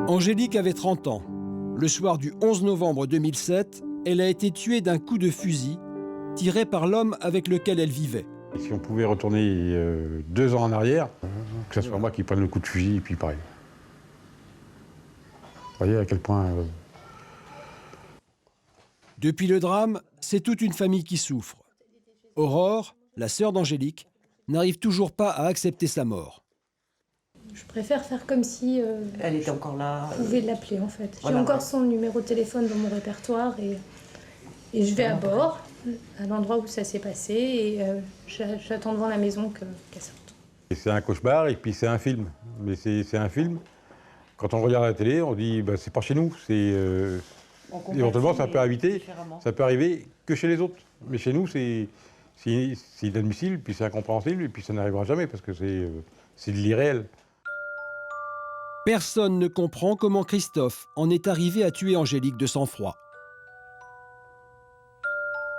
Angélique avait 30 ans. Le soir du 11 novembre 2007, elle a été tuée d'un coup de fusil tiré par l'homme avec lequel elle vivait. Et si on pouvait retourner 2 ans en arrière, que ce soit moi qui prenne le coup de fusil et puis pareil. Vous voyez à quel point... Depuis le drame, c'est toute une famille qui souffre. Aurore, la sœur d'Angélique, n'arrive toujours pas à accepter sa mort. Je préfère faire comme si elle était encore là. je pouvais l'appeler en fait. Voilà, J'ai encore ouais. son numéro de téléphone dans mon répertoire et je vais à bord, à l'endroit où ça s'est passé et j'attends devant la maison qu'elle sorte. C'est un cauchemar et puis c'est un film. Mais c'est un film. Quand on regarde la télé, on dit bah, c'est pas chez nous. Éventuellement, ça peut arriver que chez les autres. Mais chez nous, c'est inadmissible, puis c'est incompréhensible, et puis ça n'arrivera jamais parce que c'est de l'irréel. Personne ne comprend comment Christophe en est arrivé à tuer Angélique de sang-froid.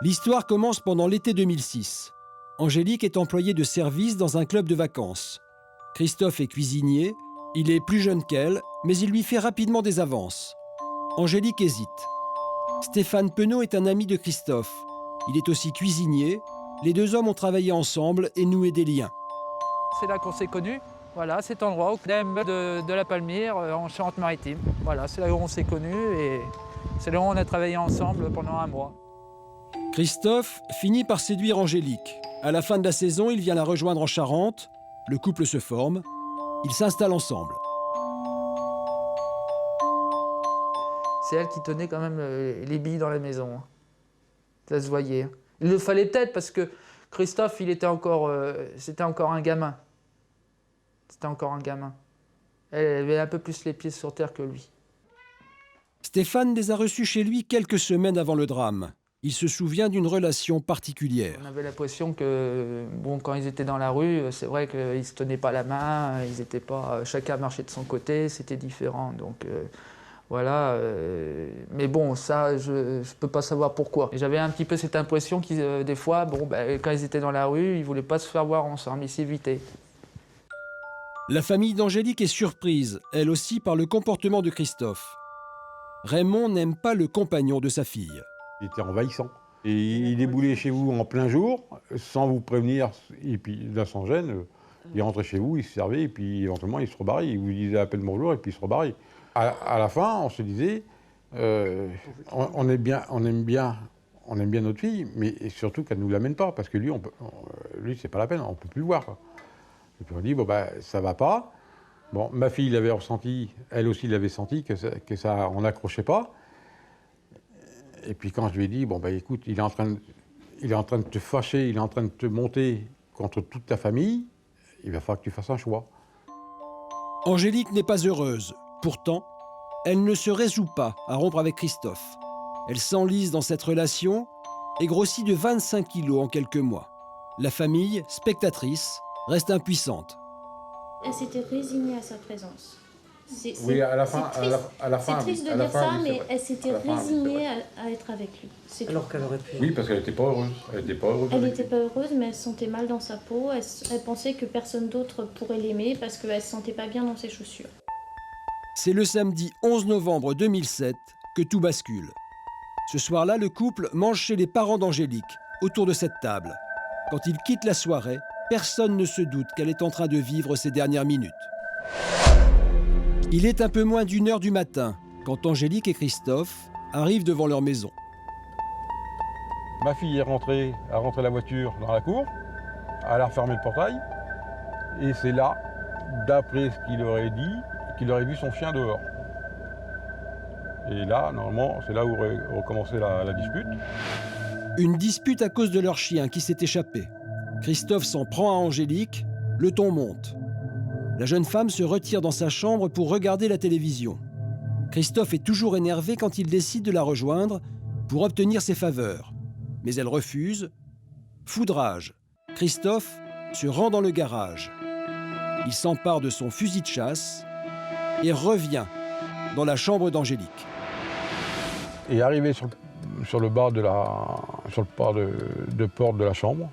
L'histoire commence pendant l'été 2006. Angélique est employée de service dans un club de vacances. Christophe est cuisinier, il est plus jeune qu'elle, mais il lui fait rapidement des avances. Angélique hésite. Stéphane Penaud est un ami de Christophe. Il est aussi cuisinier. Les deux hommes ont travaillé ensemble et noué des liens. C'est là qu'on s'est connus. Voilà, cet endroit au CNEM de la Palmyre, en Charente-Maritime. Voilà, c'est là où on s'est connus et c'est là où on a travaillé ensemble pendant 1 mois. Christophe finit par séduire Angélique. À la fin de la saison, il vient la rejoindre en Charente. Le couple se forme. Ils s'installent ensemble. C'est elle qui tenait quand même les billes dans la maison. Ça se voyait. Il le fallait peut-être parce que Christophe, c'était encore un gamin. C'était encore un gamin. Elle avait un peu plus les pieds sur terre que lui. Stéphane les a reçus chez lui quelques semaines avant le drame. Il se souvient d'une relation particulière. On avait l'impression que, bon, quand ils étaient dans la rue, c'est vrai qu'ils ne se tenaient pas la main, ils étaient pas, chacun marchait de son côté, c'était différent. Donc voilà, mais bon, ça, je ne peux pas savoir pourquoi. J'avais un petit peu cette impression qu'ils, des fois, bon, ben, quand ils étaient dans la rue, ils ne voulaient pas se faire voir ensemble, ils s'évitaient. La famille d'Angélique est surprise, elle aussi, par le comportement de Christophe. Raymond n'aime pas le compagnon de sa fille. Il était envahissant. Et il déboulait chez vous en plein jour, sans vous prévenir, et puis là, sans gêne. Il rentrait chez vous, il se servait, et puis éventuellement, il se rebarrait. Il vous disait à peine bonjour, et puis il se rebarrait. À la fin, on se disait, on aime bien notre fille, mais surtout qu'elle ne nous l'amène pas, parce que lui, c'est pas la peine, on ne peut plus le voir, quoi. Et puis on dit, bon, bah, ça va pas. Bon, ma fille l'avait ressenti, elle aussi l'avait senti, que ça, on n'accrochait pas. Et puis quand je lui ai dit, bon, bah, écoute, il est en train de te fâcher, il est en train de te monter contre toute ta famille, il va falloir que tu fasses un choix. Angélique n'est pas heureuse. Pourtant, elle ne se résout pas à rompre avec Christophe. Elle s'enlise dans cette relation et grossit de 25 kilos en quelques mois. La famille, spectatrice, reste impuissante. Elle s'était résignée à sa présence. Oui, à la fin. C'est triste de dire ça, mais elle s'était résignée à être avec lui. Alors qu'elle aurait pu. Oui, parce qu'elle n'était pas heureuse. Elle n'était pas heureuse. Elle n'était pas heureuse, mais elle se sentait mal dans sa peau. Elle pensait que personne d'autre pourrait l'aimer parce qu'elle ne se sentait pas bien dans ses chaussures. C'est le samedi 11 novembre 2007 que tout bascule. Ce soir-là, le couple mange chez les parents d'Angélique, autour de cette table. Quand ils quittent la soirée, personne ne se doute qu'elle est en train de vivre ses dernières minutes. Il est un peu moins d'1 heure du matin quand Angélique et Christophe arrivent devant leur maison. Ma fille a rentré la voiture dans la cour, elle a refermé le portail, et c'est là, d'après ce qu'il aurait dit, qu'il aurait vu son chien dehors. Et là, normalement, c'est là où aurait recommencé la dispute. Une dispute à cause de leur chien qui s'est échappé. Christophe s'en prend à Angélique, le ton monte. La jeune femme se retire dans sa chambre pour regarder la télévision. Christophe est toujours énervé quand il décide de la rejoindre pour obtenir ses faveurs. Mais elle refuse. Foudrage. Christophe se rend dans le garage. Il s'empare de son fusil de chasse et revient dans la chambre d'Angélique. Et arrivé sur le bas de porte de la chambre,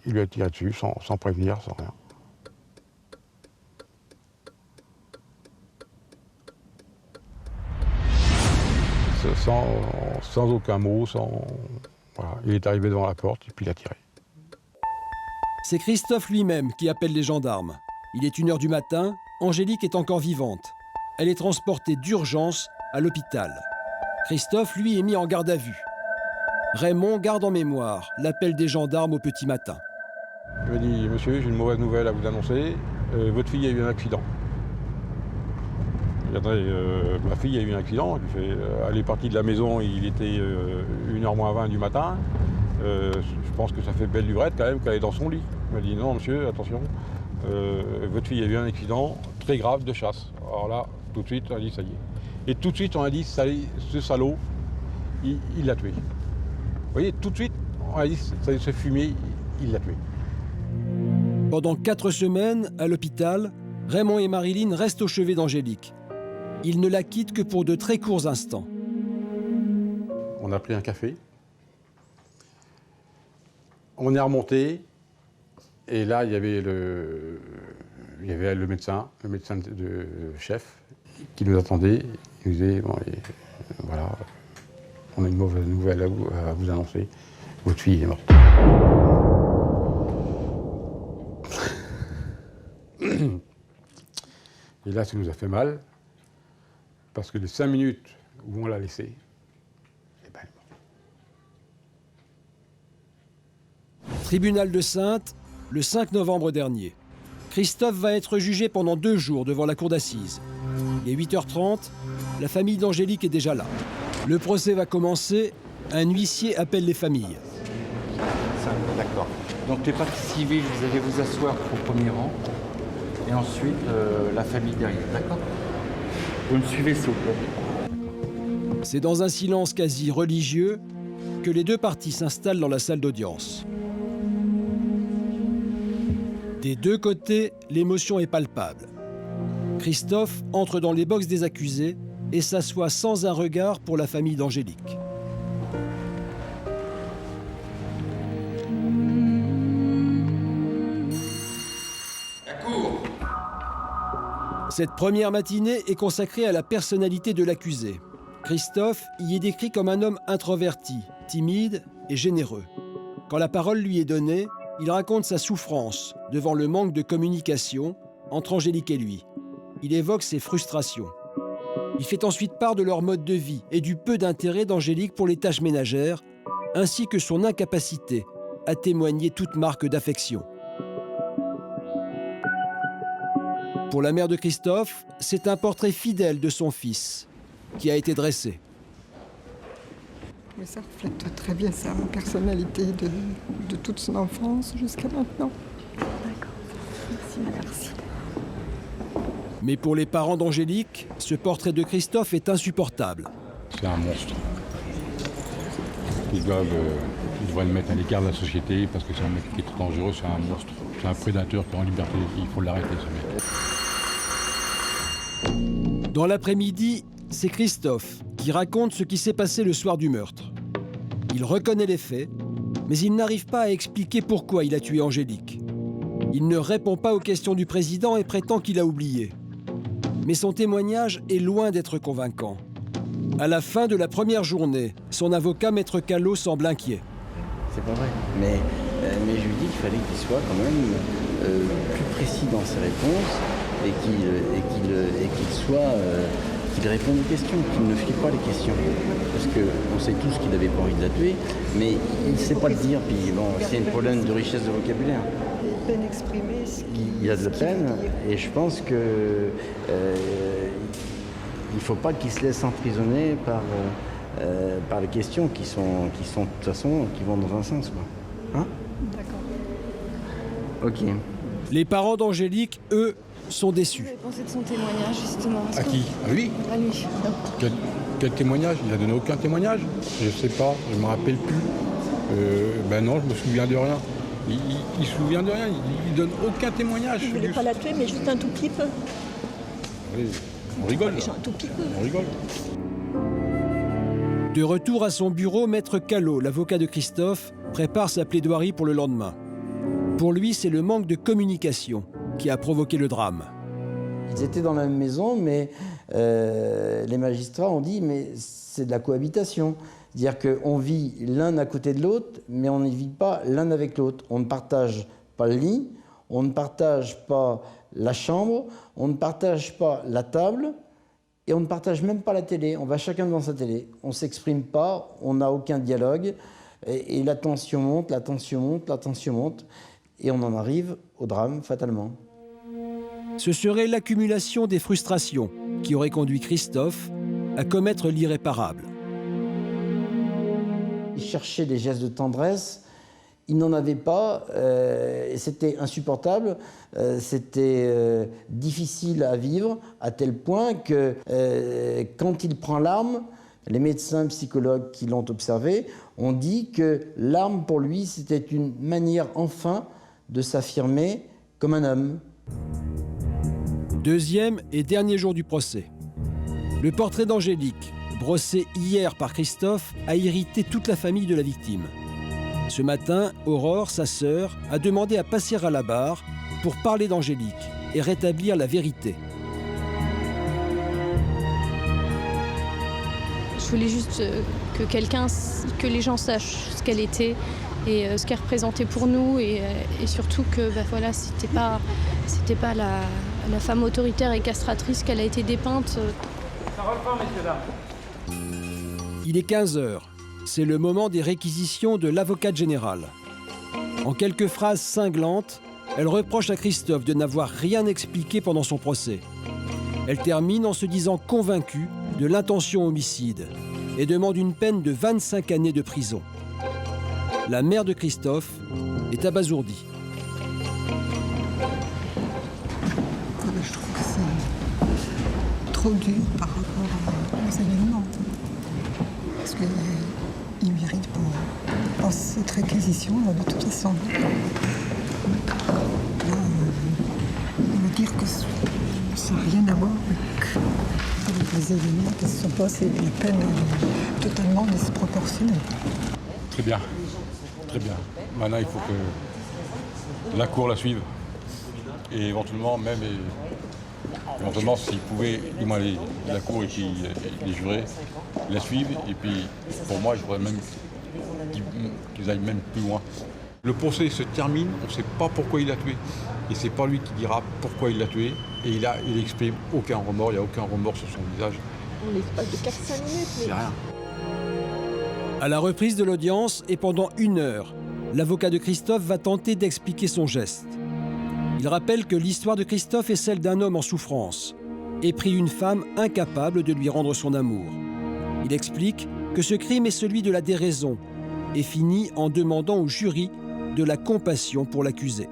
il lui a tiré dessus sans prévenir, sans rien. sans aucun mot, Voilà. Il est arrivé devant la porte et puis il a tiré. C'est Christophe lui-même qui appelle les gendarmes. Il est 1h du matin, Angélique est encore vivante. Elle est transportée d'urgence à l'hôpital. Christophe, lui, est mis en garde à vue. Raymond garde en mémoire l'appel des gendarmes au petit matin. Il m'a dit « Monsieur, j'ai une mauvaise nouvelle à vous annoncer. Votre fille a eu un accident. » Ma fille a eu un accident. Elle est partie de la maison, il était 1h moins 20 du matin. Je pense que ça fait belle lurette quand même qu'elle est dans son lit. Il m'a dit « Non, monsieur, attention. Votre fille a eu un accident très grave de chasse. » Alors là, tout de suite, on a dit « Ça y est. » Et tout de suite, on a dit « Ce salaud, il l'a tué. » Vous voyez, tout de suite, on a dit « Ce fumier, il l'a tué. » Pendant 4 semaines, à l'hôpital, Raymond et Marilyn restent au chevet d'Angélique. Ils ne la quittent que pour de très courts instants. On a pris un café. On est remonté. Et là, il y avait le médecin de chef, qui nous attendait. Il nous disait, bon, voilà, on a une mauvaise nouvelle à vous annoncer. Votre fille est morte. Et là, ça nous a fait mal, parce que les 5 minutes où on l'a laissée, eh ben, elle est morte. Tribunal de Saintes, le 5 novembre dernier. Christophe va être jugé pendant 2 jours devant la cour d'assises. Il est 8h30, la famille d'Angélique est déjà là. Le procès va commencer, un huissier appelle les familles. D'accord. Donc les parties civiles, vous allez vous asseoir au premier rang, et ensuite la famille derrière, d'accord? Vous me suivez s'il vous plaît. C'est dans un silence quasi religieux que les 2 parties s'installent dans la salle d'audience. Des 2 côtés, l'émotion est palpable. Christophe entre dans les boxes des accusés et s'assoit sans un regard pour la famille d'Angélique. Cette première matinée est consacrée à la personnalité de l'accusé. Christophe y est décrit comme un homme introverti, timide et généreux. Quand la parole lui est donnée, il raconte sa souffrance devant le manque de communication entre Angélique et lui. Il évoque ses frustrations. Il fait ensuite part de leur mode de vie et du peu d'intérêt d'Angélique pour les tâches ménagères, ainsi que son incapacité à témoigner toute marque d'affection. Pour la mère de Christophe, c'est un portrait fidèle de son fils qui a été dressé. Mais ça reflète très bien sa personnalité de toute son enfance jusqu'à maintenant. D'accord. Merci. Mais pour les parents d'Angélique, ce portrait de Christophe est insupportable. C'est un monstre. Ils devraient le mettre à l'écart de la société parce que c'est un mec qui est trop dangereux, c'est un monstre. C'est un prédateur qui est en liberté. Il faut l'arrêter, ce mec. Dans l'après-midi, c'est Christophe qui raconte ce qui s'est passé le soir du meurtre. Il reconnaît les faits, mais il n'arrive pas à expliquer pourquoi il a tué Angélique. Il ne répond pas aux questions du président et prétend qu'il a oublié. Mais son témoignage est loin d'être convaincant. À la fin de la première journée, son avocat, Maître Callot, semble inquiet. C'est pas vrai. Mais je lui dis qu'il fallait qu'il soit quand même plus précis dans ses réponses et qu'il réponde aux questions, qu'il ne fuit pas les questions. Parce qu'on sait tous qu'il n'avait pas envie de la tuer, mais il ne sait pas le dire. Puis bon, c'est un problème de richesse de vocabulaire. Peine exprimée. Il y a de la peine, et je pense que il ne faut pas qu'il se laisse emprisonner par les questions qui sont de toute façon qui vont dans un sens, quoi. Hein? D'accord. Ok. Les parents d'Angélique, eux, sont déçus. Vous avez pensé de son témoignage, justement? À qui? À lui? À lui. Quel témoignage? Il n'a donné aucun témoignage? Je ne sais pas, je ne me rappelle plus. Ben non, je me souviens de rien. Il se souvient de rien, il donne aucun témoignage. Il ne voulait pas la tuer, mais juste un tout petit peu. Oui, on rigole. Un tout petit peu. On rigole. De retour à son bureau, Maître Callot, l'avocat de Christophe, prépare sa plaidoirie pour le lendemain. Pour lui, c'est le manque de communication qui a provoqué le drame. Ils étaient dans la même maison, mais les magistrats ont dit mais c'est de la cohabitation. C'est-à-dire qu'on vit l'un à côté de l'autre, mais on ne vit pas l'un avec l'autre. On ne partage pas le lit, on ne partage pas la chambre, on ne partage pas la table, et on ne partage même pas la télé. On va chacun devant sa télé. On ne s'exprime pas, on n'a aucun dialogue, et la tension monte, la tension monte, la tension monte, et on en arrive au drame, fatalement. Ce serait l'accumulation des frustrations qui aurait conduit Christophe à commettre l'irréparable. Il cherchait des gestes de tendresse, il n'en avait pas, et c'était insupportable, c'était difficile à vivre, à tel point que quand il prend l'arme, les médecins psychologues qui l'ont observé ont dit que l'arme pour lui, c'était une manière enfin de s'affirmer comme un homme. Deuxième et dernier jour du procès. Le portrait d'Angélique, brossé hier par Christophe, a irrité toute la famille de la victime. Ce matin, Aurore, sa sœur, a demandé à passer à la barre pour parler d'Angélique et rétablir la vérité. Je voulais juste que les gens sachent ce qu'elle était et ce qu'elle représentait pour nous et surtout que voilà, c'était pas la femme autoritaire et castratrice qu'elle a été dépeinte. Il est 15h. C'est le moment des réquisitions de l'avocate générale. En quelques phrases cinglantes, elle reproche à Christophe de n'avoir rien expliqué pendant son procès. Elle termine en se disant convaincue de l'intention homicide et demande une peine de 25 années de prison. La mère de Christophe est abasourdie. Je trouve que c'est trop dur par rapport aux événements. Parce qu'il mérite pour cette réquisition, de toute façon. Me dire que ça n'a rien à voir avec les événements qui se sont passés, une peine totalement disproportionnée. Très bien, très bien. Maintenant, il faut que la Cour la suive. Et éventuellement, s'ils pouvaient, du moins la Cour et puis les jurés, la suivent. Et puis, pour moi, il faudrait même qu'ils aillent même plus loin. Le procès se termine, on ne sait pas pourquoi il l'a tué. Et c'est pas lui qui dira pourquoi il l'a tué. Et il exprime aucun remords, il n'y a aucun remords sur son visage. En l'espace de 4-5 minutes, mais... C'est rien. À la reprise de l'audience et pendant 1 heure, l'avocat de Christophe va tenter d'expliquer son geste. Il rappelle que l'histoire de Christophe est celle d'un homme en souffrance, épris une femme incapable de lui rendre son amour. Il explique que ce crime est celui de la déraison et finit en demandant au jury de la compassion pour l'accusé.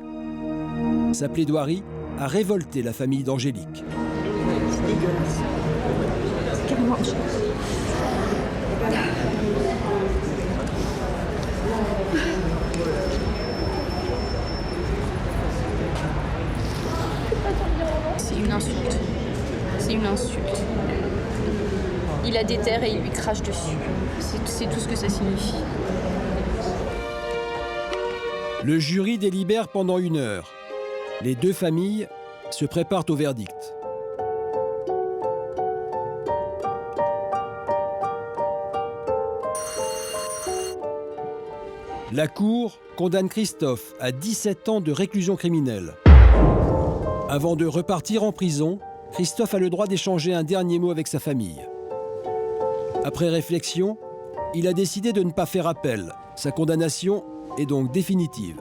Sa plaidoirie a révolté la famille d'Angélique. C'est dégueulasse. Carrément. C'est une insulte. C'est une insulte. Il la déterre et il lui crache dessus. C'est tout ce que ça signifie. Le jury délibère pendant 1 heure. Les 2 familles se préparent au verdict. La Cour condamne Christophe à 17 ans de réclusion criminelle. Avant de repartir en prison, Christophe a le droit d'échanger un dernier mot avec sa famille. Après réflexion, il a décidé de ne pas faire appel. Sa condamnation est donc définitive.